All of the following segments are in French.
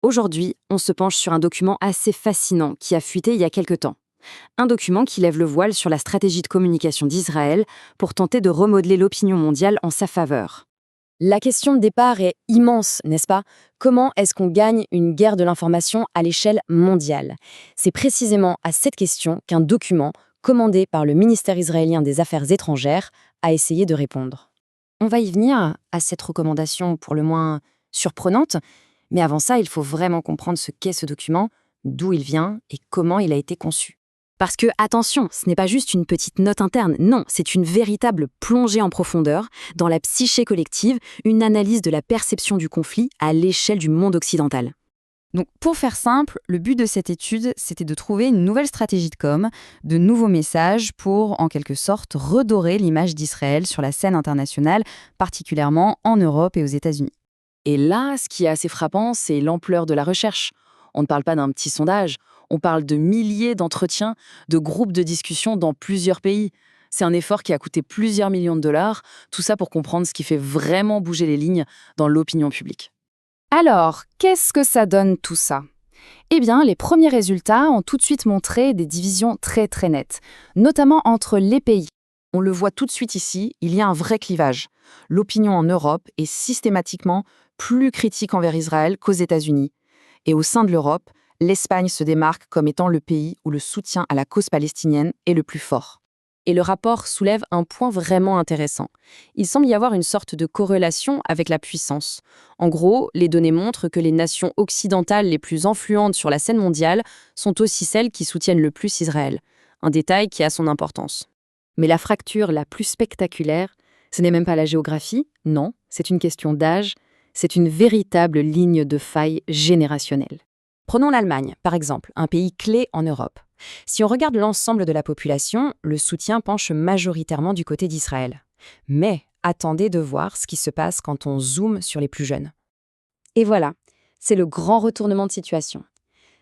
Aujourd'hui, on se penche sur un document assez fascinant qui a fuité il y a quelque temps. Un document qui lève le voile sur la stratégie de communication d'Israël pour tenter de remodeler l'opinion mondiale en sa faveur. La question de départ est immense, n'est-ce pas? Comment est-ce qu'on gagne une guerre de l'information à l'échelle mondiale? C'est précisément à cette question qu'un document, commandé par le ministère israélien des Affaires étrangères, a essayé de répondre. On va y venir à cette recommandation pour le moins surprenante, mais avant ça, il faut vraiment comprendre ce qu'est ce document, d'où il vient et comment il a été conçu. Parce que, attention, ce n'est pas juste une petite note interne, non, c'est une véritable plongée en profondeur dans la psyché collective, une analyse de la perception du conflit à l'échelle du monde occidental. Donc, pour faire simple, le but de cette étude, c'était de trouver une nouvelle stratégie de com, de nouveaux messages pour, en quelque sorte, redorer l'image d'Israël sur la scène internationale, particulièrement en Europe et aux États-Unis. Et là, ce qui est assez frappant, c'est l'ampleur de la recherche. On ne parle pas d'un petit sondage, on parle de milliers d'entretiens, de groupes de discussion dans plusieurs pays. C'est un effort qui a coûté plusieurs millions de dollars, tout ça pour comprendre ce qui fait vraiment bouger les lignes dans l'opinion publique. Alors, qu'est-ce que ça donne tout ça? Eh bien, les premiers résultats ont tout de suite montré des divisions très très nettes, notamment entre les pays. On le voit tout de suite ici, il y a un vrai clivage. L'opinion en Europe est systématiquement plus critique envers Israël qu'aux États-Unis. Et au sein de l'Europe, l'Espagne se démarque comme étant le pays où le soutien à la cause palestinienne est le plus fort. Et le rapport soulève un point vraiment intéressant. Il semble y avoir une sorte de corrélation avec la puissance. En gros, les données montrent que les nations occidentales les plus influentes sur la scène mondiale sont aussi celles qui soutiennent le plus Israël. Un détail qui a son importance. Mais la fracture la plus spectaculaire, ce n'est même pas la géographie, non, c'est une question d'âge, c'est une véritable ligne de faille générationnelle. Prenons l'Allemagne, par exemple, un pays clé en Europe. Si on regarde l'ensemble de la population, le soutien penche majoritairement du côté d'Israël. Mais attendez de voir ce qui se passe quand on zoome sur les plus jeunes. Et voilà, c'est le grand retournement de situation.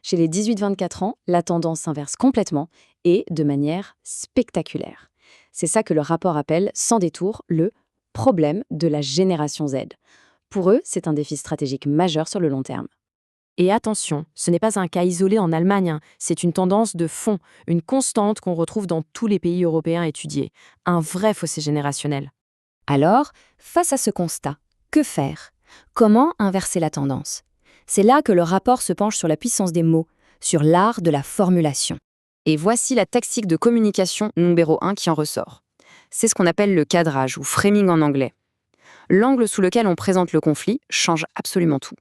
Chez les 18-24 ans, la tendance s'inverse complètement et de manière spectaculaire. C'est ça que le rapport appelle, sans détour, le problème de la génération Z. Pour eux, c'est un défi stratégique majeur sur le long terme. Et attention, ce n'est pas un cas isolé en Allemagne, c'est une tendance de fond, une constante qu'on retrouve dans tous les pays européens étudiés, un vrai fossé générationnel. Alors, face à ce constat, que faire? Comment inverser la tendance? C'est là que le rapport se penche sur la puissance des mots, sur l'art de la formulation. Et voici la tactique de communication numéro 1 qui en ressort. C'est ce qu'on appelle le cadrage, ou framing en anglais. L'angle sous lequel on présente le conflit change absolument tout.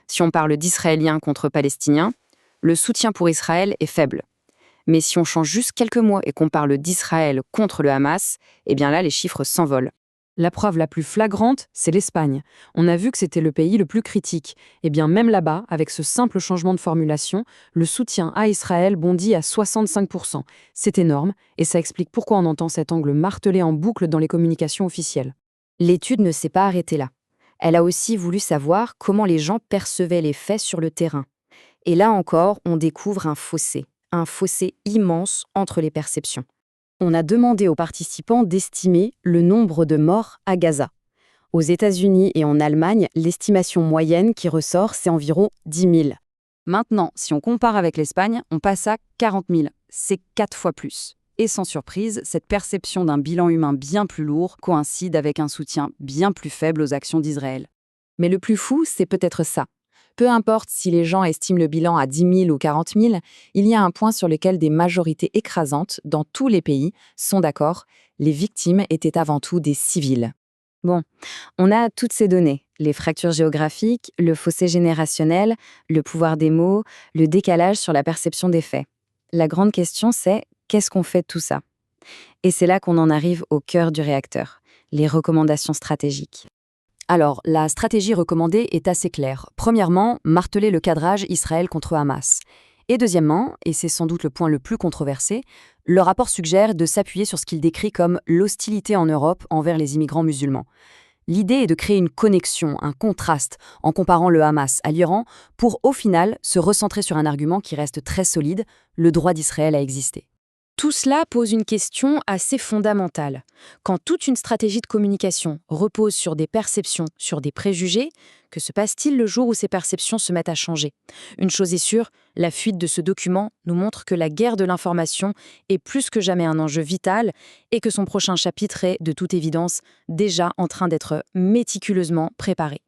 Si on parle d'Israéliens contre Palestiniens, le soutien pour Israël est faible. Mais si on change juste quelques mots et qu'on parle d'Israël contre le Hamas, eh bien là, les chiffres s'envolent. La preuve la plus flagrante, c'est l'Espagne. On a vu que c'était le pays le plus critique. Eh bien même là-bas, avec ce simple changement de formulation, le soutien à Israël bondit à 65%. C'est énorme, et ça explique pourquoi on entend cet angle martelé en boucle dans les communications officielles. L'étude ne s'est pas arrêtée là. Elle a aussi voulu savoir comment les gens percevaient les faits sur le terrain. Et là encore, on découvre un fossé immense entre les perceptions. On a demandé aux participants d'estimer le nombre de morts à Gaza. Aux États-Unis et en Allemagne, l'estimation moyenne qui ressort, c'est environ 10 000. Maintenant, si on compare avec l'Espagne, on passe à 40 000. C'est 4 fois plus. Et sans surprise, cette perception d'un bilan humain bien plus lourd coïncide avec un soutien bien plus faible aux actions d'Israël. Mais le plus fou, c'est peut-être ça. Peu importe si les gens estiment le bilan à 10 000 ou 40 000, il y a un point sur lequel des majorités écrasantes, dans tous les pays, sont d'accord, les victimes étaient avant tout des civils. Bon, on a toutes ces données, les fractures géographiques, le fossé générationnel, le pouvoir des mots, le décalage sur la perception des faits. La grande question, c'est qu'est-ce qu'on fait de tout ça? Et c'est là qu'on en arrive au cœur du réacteur, les recommandations stratégiques. Alors, la stratégie recommandée est assez claire. Premièrement, marteler le cadrage Israël contre Hamas. Et deuxièmement, et c'est sans doute le point le plus controversé, le rapport suggère de s'appuyer sur ce qu'il décrit comme l'hostilité en Europe envers les immigrants musulmans. L'idée est de créer une connexion, un contraste, en comparant le Hamas à l'Iran, pour au final se recentrer sur un argument qui reste très solide, le droit d'Israël à exister. Tout cela pose une question assez fondamentale. Quand toute une stratégie de communication repose sur des perceptions, sur des préjugés, que se passe-t-il le jour où ces perceptions se mettent à changer? Une chose est sûre, la fuite de ce document nous montre que la guerre de l'information est plus que jamais un enjeu vital et que son prochain chapitre est, de toute évidence, déjà en train d'être méticuleusement préparé.